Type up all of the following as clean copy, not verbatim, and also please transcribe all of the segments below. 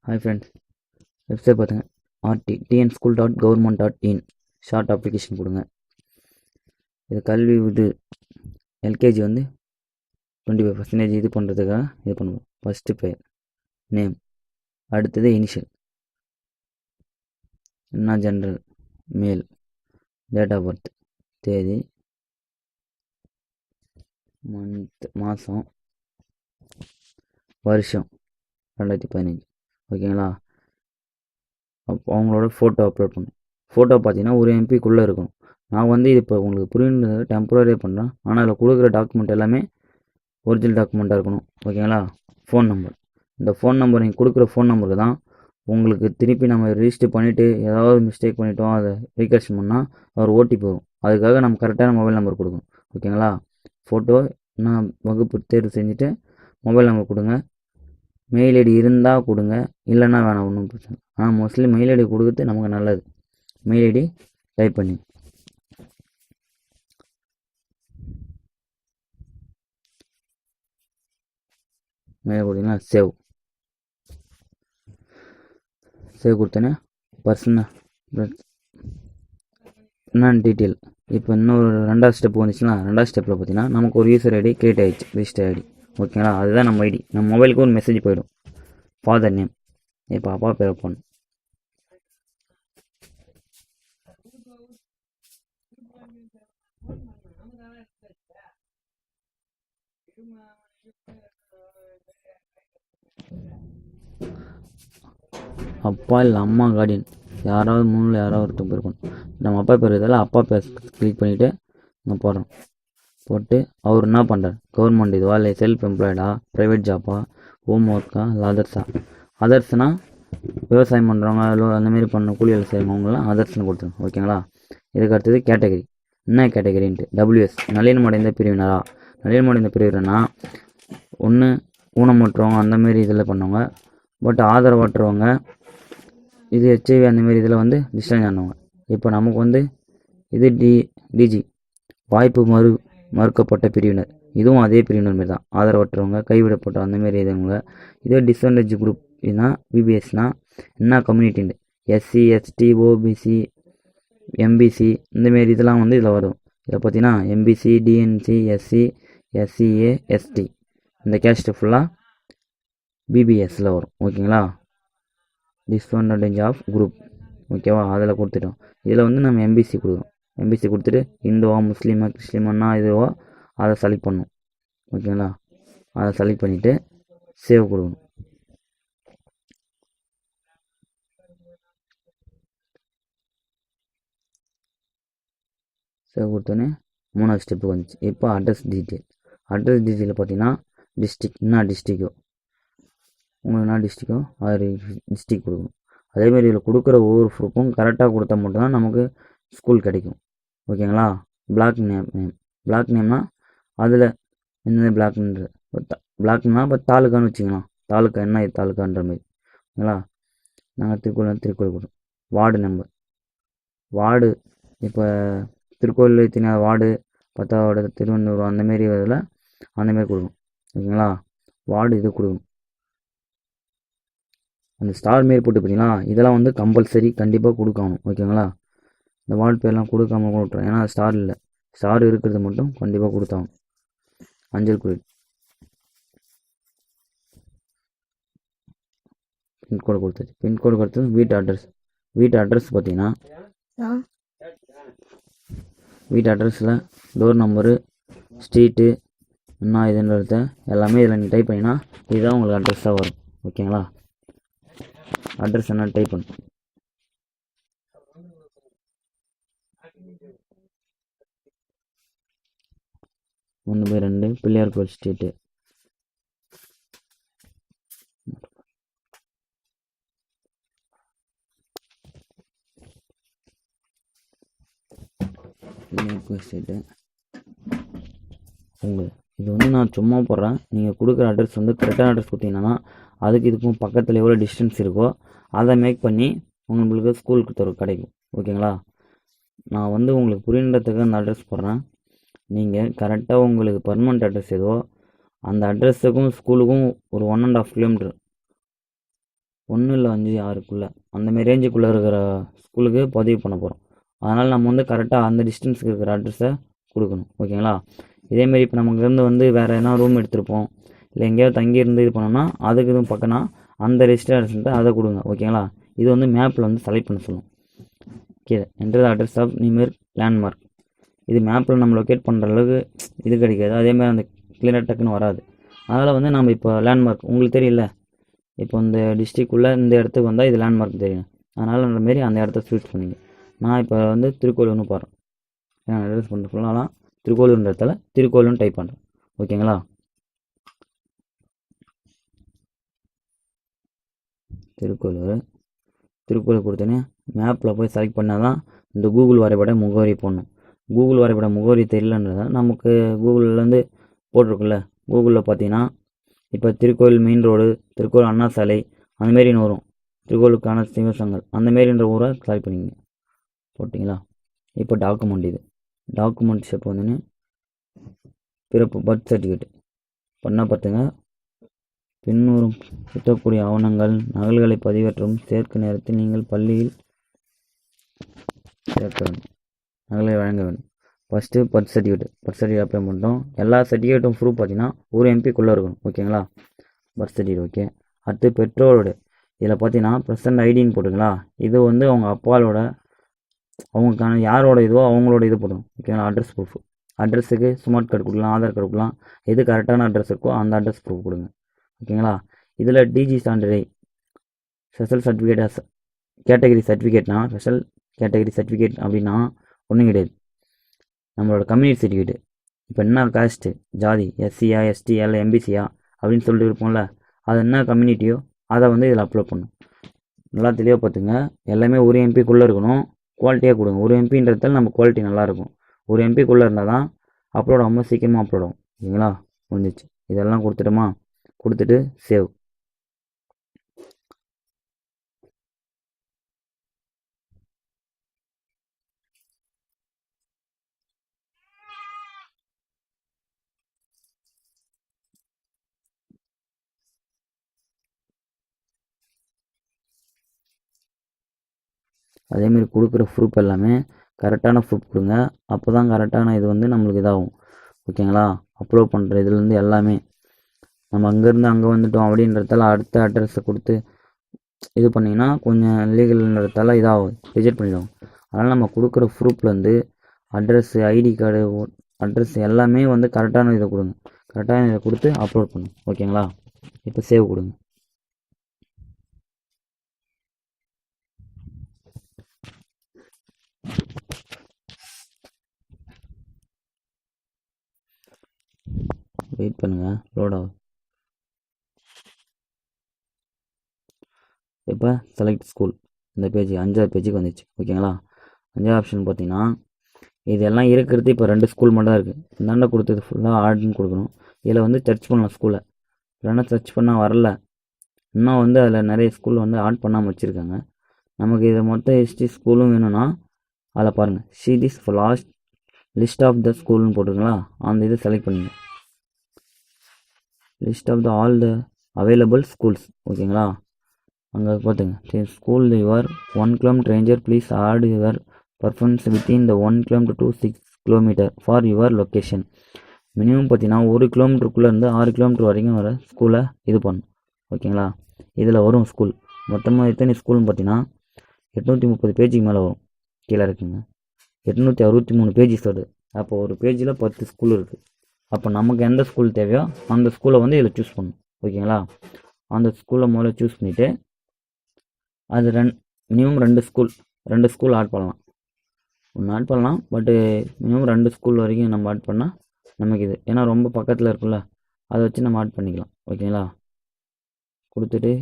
Hi friends, website பார்த்துங்க. tnschool.government.in short application கொடுங்க. இது கல்வி இது எல்கேஜி வந்து 25% இது பண்ணுறதுக்காக இது பண்ணுவோம். ஃபஸ்ட்டு பேர் நேம், அடுத்தது இனிஷியல், என்ன ஜென்ரல், மேல், டேட் ஆஃப் பர்த், தேதி, மந்த், மாதம், வருஷம் 2015. ஓகேங்களா? அப்போ அவங்களோட ஃபோட்டோ அப்லோட் பண்ணணும். ஃபோட்டோ பார்த்தீங்கன்னா ஒரு எம்பிக்குள்ளே இருக்கணும். நான் வந்து இது இப்போ உங்களுக்கு புரியுன்றதை டெம்பரரியாக பண்ணுறேன். ஆனால் இதில் கொடுக்குற டாக்குமெண்ட் எல்லாமே ஒரிஜினல் டாக்குமெண்ட்டாக இருக்கணும். ஓகேங்களா? ஃபோன் நம்பர், இந்த ஃபோன் நம்பர் நீங்கள் கொடுக்குற ஃபோன் நம்பருக்கு தான் உங்களுக்கு திருப்பி நம்ம ரிஜிஸ்டர் பண்ணிவிட்டு ஏதாவது மிஸ்டேக் பண்ணிட்டோம் அதை ரீகரெக்ஷன் பண்ணால் ஒரு ஓடிபி வரும். அதுக்காக நம்ம கரெக்டான மொபைல் நம்பர் கொடுக்கணும். ஓகேங்களா? ஃபோட்டோ நான் வகுப்பு தேர்வு செஞ்சுட்டு மொபைல் நம்பர் கொடுங்க. மெயில் ஐடி இருந்தால் கொடுங்க, இல்லைன்னா வேணாம், ஒன்றும் பிரச்சனை. ஆனால் மோஸ்ட்லி மெயில் ஐடி கொடுக்குறது நமக்கு நல்லது. மெயில் ஐடி டைப் பண்ணி மெயில் கொடுத்தீங்கன்னா சேவ் கொடுத்தோன்னே பர்சனல் என்னென்ன டீட்டெயில். இப்போ இன்னொரு ரெண்டாவது ஸ்டெப் வந்துச்சுன்னா, ரெண்டாவது ஸ்டெப்பில் பார்த்தீங்கன்னா நமக்கு ஒரு யூசர் ஐடி கிரியேட் ஆகிடுச்சு, ரிஜிஸ்டர் ஐடி. ஓகேங்களா? அதுதான் நம்ம ஐடி. நம்ம மொபைலுக்கு ஒரு மெசேஜ் போயிடும். ஃபாதர் நேம், இப்போ அப்பா பேர் போடணும். அப்பா இல்லை அம்மா கார்டியன் யாராவது மூணில் யாராவது ஒருத்தர் பேர் இருக்கணும். நம்ம அப்பா பேர் இதெல்லாம் அப்பா பேர் கிளிக் பண்ணிவிட்டு நம்ம போடுறோம். போட்டு அவர் என்ன பண்ணுறார், கவர்மெண்ட் இதுவா இல்லை செல்ஃப் எம்ப்ளாய்டா, ப்ரைவேட் ஜாப்பா, ஹோம் ஒர்க்கா இல்லை அதர்ஸா. அதர்ஸ்னால் விவசாயம் பண்ணுறவங்க அந்தமாரி பண்ண கூலி வேலை செய்கிறவங்களாம் அதர்ஸ்னு கொடுத்துருங்க. ஓகேங்களா? இதுக்கு அடுத்தது கேட்டகரி. என்ன கேட்டகரின்ட்டு டபிள்யூஎஸ், நளினமடைந்த பிரிவினரா. நளினமடைந்த பிரிவினர்னா ஒன்று ஊனமுற்றவங்க அந்தமாரி இதில் பண்ணவங்க, பட் ஆதரவற்றவங்க, இது ஹெச்ஐவி அந்தமாரி இதில் வந்து டிஸ்சார்ஜ் ஆனவங்க. இப்போ நமக்கு வந்து இது டிஜி வாய்ப்பு மறுக்கப்பட்ட பிரிவினர். இதுவும் அதே பிரிவினர் மாரி தான், ஆதரவற்றவங்க, கைவிடப்பட்ட அந்தமாரி இதுவங்க. இதே டிஸ்அட்வான்டேஜ் குரூப் இதுனா பிபிஎஸ்னா என்ன கம்யூனிட்டின்னு எஸ்சி, எஸ்டி, ஓபிசி, எம்பிசி இந்தமாரி இதெல்லாம் வந்து இதில் வரும். இதில் பார்த்தீங்கன்னா MBC, DNC, SC, SCA, ST இந்த கேஸ்ட்டு ஃபுல்லாக பிபிஎஸ்சில் வரும். ஓகேங்களா? Disadvantage of group. ஓகேவா? அதில் கொடுத்துட்டோம். இதில் வந்து நம்ம எம்பிசி கொடுக்குறோம். எம்பிசி கொடுத்துட்டு இந்துவா, முஸ்லீமா, கிறிஸ்டியனா இதுவோ அதை செலக்ட் பண்ணணும். ஓகேங்களா? அதை செலக்ட் பண்ணிவிட்டு சேவ் கொடுக்கணும். சேவ் கொடுத்தோன்னே மூணாவது ஸ்டெப்புக்கு வந்துச்சு. இப்போ அட்ரஸ் டீட்டெயில். அட்ரஸ் டீட்டெயிலில் பார்த்தீங்கன்னா டிஸ்ட்ரிக், என்ன டிஸ்ட்ரிக்கோ உங்களுக்கு என்ன டிஸ்ட்ரிக்கோ அது டிஸ்ட்ரிக் கொடுக்கணும். அதேமாரி இதில் கொடுக்குற ஒவ்வொரு ப்ரூஃபும் கரெக்டாக கொடுத்தா மட்டும்தான் நமக்கு ஸ்கூல் கிடைக்கும். ஓகேங்களா? பிளாக் நேம்னா அதில் என்ன பிளாக்ன்றது, பிளாக்னா இப்போ தாலுக்கான்னு வச்சுக்கலாம். தாலுக்கா என்ன தாலுக்கான்ற மாதிரி. ஓகேங்களா? நாங்கள் திருக்கோயில் கொடுத்தோம். வார்டு நம்பர், வார்டு இப்போ திருக்கோயில் எத்தனை வார்டு, 10வது வார்டு, திருவண்ணூர் அந்தமாரி இதில் அந்தமாரி கொடுக்கணும். ஓகேங்களா? வார்டு இது கொடுக்கணும். அந்த ஸ்டார் மாரி போட்டு பார்த்தீங்களா, இதெல்லாம் வந்து கம்பல்சரி கண்டிப்பாக கொடுக்கணும். ஓகேங்களா? இந்த வார்டு பேர்லாம் கொடுக்காம கூட விட்றோம், ஏன்னா ஸ்டார் இல்லை, ஸ்டார் இருக்கிறது மட்டும் கண்டிப்பாக கொடுத்தாகணும். அஞ்சல் குறியீடு, பின்கோடு கொடுத்தாச்சு. பின்கோடு கொடுத்தது வீட்டு அட்ரஸ். வீட்டு அட்ரஸ் பார்த்தீங்கன்னா வீட்டு அட்ரஸில் டோர் நம்பரு, ஸ்ட்ரீட்டு என்ன இதுன்றத எல்லாமே இதில் நீங்கள் டைப் பண்ணிங்கன்னா இதுதான் உங்களுக்கு அட்ரஸாக வரும். ஓகேங்களா? அட்ரஸ் என்ன டைப் பண்ணும். ஒன்று பை 2 பிள்ளையார் கோயில் ஸ்ட்ரீட்டு, ஸ்ட்ரீட்டு. உங்களுக்கு இது வந்து நான் சும்மா போடுறேன். நீங்கள் கொடுக்குற அட்ரஸ் வந்து கரெக்டான அட்ரஸ் கொடுத்தீங்கன்னா அதுக்கு இதுக்கும் பக்கத்தில் எவ்வளோ டிஸ்டன்ஸ் இருக்கோ அதை மேக் பண்ணி உங்களுக்கு ஸ்கூலுக்கு கிடைக்கும். ஓகேங்களா? நான் வந்து உங்களுக்கு புரியுன்றதுக்கு அந்த அட்ரஸ் போடுறேன். நீங்கள் கரெக்டாக உங்களுக்கு பர்மனெண்ட் அட்ரஸ் ஏதோ அந்த அட்ரஸுக்கும் ஸ்கூலுக்கும் ஒரு 1.5 கிலோமீட்டர் 1 இல்லை 5 6க்குள்ளே அந்தமாரி ரேஞ்சுக்குள்ளே இருக்கிற ஸ்கூலுக்கு பதிவு பண்ண போகிறோம். அதனால் நம்ம வந்து கரெக்டாக அந்த டிஸ்டன்ஸுக்கு இருக்கிற அட்ரஸை கொடுக்கணும். ஓகேங்களா? இதேமாரி இப்போ நமக்கு இருந்து வந்து வேறு எதனா ரூம் எடுத்துருப்போம், இல்லை எங்கேயாவது தங்கியிருந்து இது பண்ணோம்னா அதுக்கு இதுவும் பக்கம்னா அந்த ரெஜிஸ்டர் அட்ரஸ் அதை கொடுங்க. ஓகேங்களா? இது வந்து மேப்பில் வந்து செலக்ட் பண்ண சொல்லும். Okay, enter address of near landmark. இது மேப்பில் நம்ம லொக்கேட் பண்ணுற அளவுக்கு இது கிடைக்காது. அதேமாதிரி அந்த கிளியராக டக்குன்னு வராது. அதனால் வந்து நம்ம இப்போ லேண்ட்மார்க் உங்களுக்கு தெரியல, இப்போ இந்த டிஸ்ட்ரிக்குள்ளே இந்த இடத்துக்கு வந்தால் இது லேண்ட்மார்க் தெரியும். அதனால் அந்த மாரி அந்த இடத்த சூஸ் பண்ணிங்க. நான் இப்போ வந்து திருக்கோயிலூர்னு போகிறேன். நான் அட்ரஸ் பண்ணுற ஃபுல்லாலாம் திருக்கோயிலூர்ன்ற இடத்துல திருக்கோயிலூர்னு டைப் பண்ணுறேன். ஓகேங்களா? திருக்கோயிலூர் கொடுத்தோன்னே மேப்பில் போய் செலக்ட் பண்ணால் தான் இந்த கூகுள் வரைபட முகவரி போடணும். கூகுள் வரைபட முகவரி தெரியலன்றதால நமக்கு கூகுள்லேருந்து போட்டிருக்குல்ல, கூகுளில் பார்த்தீங்கன்னா இப்போ திருக்கோயில் மெயின் ரோடு, திருக்கோயில் அண்ணா சாலை அந்தமாரின்னு வரும். திருக்கோயிலுக்கான சிவசங்கல் அந்தமாரின்ற ஊரை செலக்ட் பண்ணிங்க. போட்டிங்களா? இப்போ டாக்குமெண்ட் இது டாக்குமெண்ட் ஷேப் வந்துன்னு பிறப்பு பர்த் சர்டிஃபிகேட் பண்ணால் பார்த்துங்க. பின்வரும் சுத்தக்கூடிய ஆவணங்கள் நகல்களை பதிவேற்றவும் சேர்க்கும் நேரத்தில் நீங்கள் பள்ளியில் சேர்க்க வேண்டும். நகலை வழங்க வேண்டும். ஃபஸ்ட்டு பர்த் சர்டிஃபிகேட் அப்ளை பண்ணிட்டோம். எல்லா சர்டிஃபிகேட்டும் ப்ரூஃப் பார்த்தீங்கன்னா ஒரு எம்பிக்குள்ளே இருக்கணும். ஓகேங்களா? Birth certificate okay. அடுத்து பெற்றோரோட இதில் பார்த்தீங்கன்னா ப்ரெசன்ட் ஐடின்னு போட்டுங்களா, இது வந்து அவங்க அப்பாவோட அவங்களுக்கான யாரோட இதுவோ அவங்களோட இது போடணும். ஓகேங்களா? அட்ரஸ் ப்ரூஃப், அட்ரஸுக்கு ஸ்மார்ட் கார்டு கொடுக்கலாம், ஆதார் கார்டு கொடுக்கலாம். எது கரெக்டான அட்ரஸ் இருக்கோ அந்த அட்ரஸ் ப்ரூஃப் கொடுங்க. ஓகேங்களா? இதில் டிஜி சான்றிதழ் ஸ்பெஷல் சர்டிஃபிகேட் கேட்டகரி சர்டிஃபிகேட்னா ஸ்பெஷல் கேட்டகரி சர்டிஃபிகேட் அப்படின்னா ஒன்றும் கிடையாது. நம்மளோட கம்யூனிட்டி சர்டிஃபிகேட்டு இப்போ என்ன காஸ்ட்டு ஜாதி எஸ்சியா எஸ்டிஎல் எம்பிசியா அப்படின்னு சொல்லிட்டு இருப்போம்ல, அது என்ன கம்யூனிட்டியோ அதை வந்து இதில் அப்லோட் பண்ணணும். நல்லா தெளிவாக பார்த்துங்க. எல்லாமே ஒரு எம்பிக்குள்ளே இருக்கணும். குவாலிட்டியாக கொடுங்க. ஒரு எம்பின்றதால நம்ம குவாலிட்டி நல்லாயிருக்கும். ஒரு எம்பிக்குள்ளே இருந்தால் தான் அப்லோட் ஆகும்போது சீக்கிரமாக அப்லோட் ஆகும். ஓகேங்களா? முடிஞ்சிச்சு. இதெல்லாம் கொடுத்துட்டோமா? கொடுத்துட்டு சேவ். அதேமாரி கொடுக்குற ப்ரூஃப் எல்லாமே கரெக்டான ப்ரூஃப் கொடுங்க. அப்போ தான் கரெக்டான இது வந்து நம்மளுக்கு இதாகும். ஓகேங்களா? அப்லோட் பண்ணுற இதுலேருந்து எல்லாமே நம்ம அங்கேருந்து அங்கே வந்துட்டோம் அப்படின்றதால அடுத்த அட்ரஸை கொடுத்து இது பண்ணிங்கன்னா கொஞ்சம் லீகல்ன்றதால இதாகும், ரிஜெக்ட் பண்ணிடுவோம். அதனால் நம்ம கொடுக்குற ப்ரூஃப்லேருந்து அட்ரஸ்ஸு ஐடி கார்டு அட்ரஸ் எல்லாமே வந்து கரெக்டான இதை கொடுங்க. கரெக்டான இதை கொடுத்து அப்லோட் பண்ணுங்க. ஓகேங்களா? இப்போ சேவ் கொடுங்க. வெயிட் பண்ணுங்கள், லோட் ஆகும். இப்போ செலக்ட் ஸ்கூல் இந்த பேஜ் 5வது பேஜுக்கு வந்துச்சு. ஓகேங்களா? 5வது ஆப்ஷன் பார்த்தீங்கன்னா இதெல்லாம் இருக்கிறது இப்போ 2 ஸ்கூல் மட்டும் தான் இருக்குது. இந்தாண்ட கொடுத்தது ஃபுல்லாக ஆட்னு கொடுக்கணும். இதில் வந்து சர்ச் பண்ணலாம் ஸ்கூலை. இல்லைன்னா சர்ச் பண்ணால் வரல. இன்னும் வந்து அதில் நிறைய ஸ்கூல் வந்து ஆட் பண்ணாமல் வச்சுருக்காங்க. நமக்கு இதை மொத்த ஹிஸ்ட்ரி ஸ்கூலும் வேணும்னா அதில் பாருங்கள், see this last list of the ஸ்கூல்னு போட்டுருங்களா, அந்த இதை செலக்ட் பண்ணுங்க. List of the all the available schools. ஓகேங்களா? அங்கே பார்த்துங்க, school your 1 kilometre ranger please add your performance within the 1 kilometre to 6 kilometre for your location. Minimum பார்த்தீங்கன்னா 1 கிலோமீட்டருக்குள்ளே இருந்து 6 கிலோமீட்டர் வரைக்கும் வர ஸ்கூலை இது பண்ணும். ஓகேங்களா? இதில் வரும் ஸ்கூல் மொத்தமாக எத்தனை ஸ்கூல்னு பார்த்தீங்கன்னா 830 பேஜுக்கு மேலே வரும். கீழே இருக்குங்க 863 பேஜஸ் வருது. அப்போ ஒரு பேஜில் 10 ஸ்கூல் இருக்குது. அப்போ நமக்கு எந்த ஸ்கூல் தேவையோ அந்த ஸ்கூலை வந்து இதில் சூஸ் பண்ணணும். ஓகேங்களா? அந்த ஸ்கூலை முதல்ல சூஸ் பண்ணிவிட்டு அது மினிமம் 2 ஸ்கூல் ஆட் பண்ணலாம். ஒன்று ஆட் பண்ணலாம், பட்டு மினிமம் 2 ஸ்கூல் வரைக்கும் நம்ம ஆட் பண்ணால் நமக்கு இது, ஏன்னா ரொம்ப பக்கத்தில் இருக்குல்ல, அதை வச்சு நம்ம ஆட் பண்ணிக்கலாம். ஓகேங்களா? கொடுத்துட்டு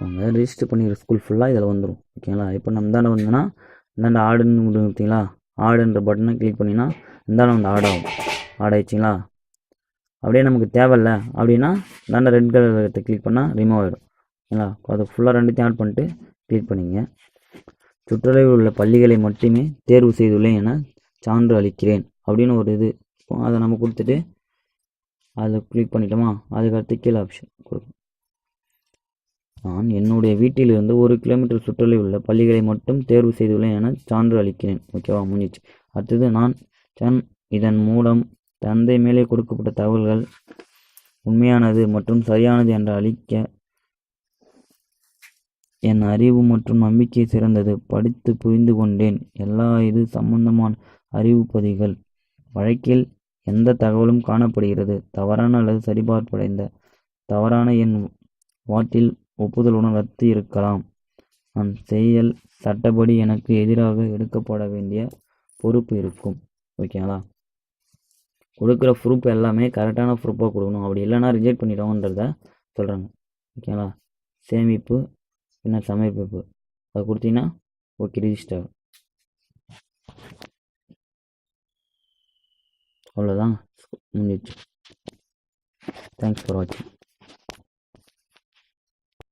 அவங்க ரிஜிஸ்டர் பண்ணிக்கிற ஸ்கூல் ஃபுல்லாக இதில் வந்துடும். ஓகேங்களா? இப்போ நம்ம தானே வந்தோன்னா இந்தாண்ட ஆடுன்னு பார்த்தீங்களா, ஆடுன்ற பட்டனை கிளிக் பண்ணிங்கன்னா இந்தாண்ட வந்து ஆட் ஆகும். ஆட் ஆயிடுச்சிங்களா? அப்படியே நமக்கு தேவையில்ல அப்படின்னா தானே ரெட் கலர் கிளிக் பண்ணால் ரிமூவ் ஆகிடும். ஓகேங்களா? அது ஃபுல்லாக ரெண்டுத்தையும் ஆட் பண்ணிட்டு கிளிக் பண்ணிங்க. சுற்றுலாவில் உள்ள பள்ளிகளை மட்டுமே தேர்வு செய்துள்ளேன் என சான்று அளிக்கிறேன் அப்படின்னு ஒரு இது அதை நம்ம கொடுத்துட்டு அதில் கிளிக் பண்ணிட்டோமா, அதுக்கடுத்து கீழே ஆப்ஷன் கொடுக்கும். நான் என்னுடைய வீட்டிலிருந்து 1 கிலோமீட்டர் சுற்றலில் உள்ள பள்ளிகளை மட்டும் தேர்வு செய்துள்ளேன் என சான்று அளிக்கிறேன். ஓகேவா, முடிஞ்சிச்சு. அடுத்தது நான் இதன் மூலம் தந்தை மேலே கொடுக்கப்பட்ட தகவல்கள் உண்மையானது மற்றும் சரியானது என்று அளிக்க என் அறிவு மற்றும் நம்பிக்கை சிறந்தது. படித்து புரிந்து கொண்டேன். எல்லா இது சம்பந்தமான அறிவுப்பதிகள் வழக்கில் எந்த தகவலும் காணப்படுகிறது தவறான அல்லது சரிபார்ப்படைந்த தவறான என் வாட்டில் ஒப்புதலுடன் ரத்து இருக்கலாம். நான் செயல் சட்டப்படி எனக்கு எதிராக எடுக்கப்பட வேண்டிய பொறுப்பு இருக்கும். ஓகேங்களா? கொடுக்குற ப்ரூஃப் எல்லாமே கரெக்டான ப்ரூஃபாக கொடுக்கணும். அப்படி இல்லைன்னா ரிஜெக்ட் பண்ணிடுவோன்றத சொல்கிறாங்க. ஓகேங்களா? சேமிப்பு பின்னர் சமர்ப்பிப்பு அதை கொடுத்தீங்கன்னா ஓகே, ரிஜிஸ்டர். அவ்வளோதான், முடிஞ்சிச்சு. தேங்க்ஸ் ஃபார் வாட்சிங்.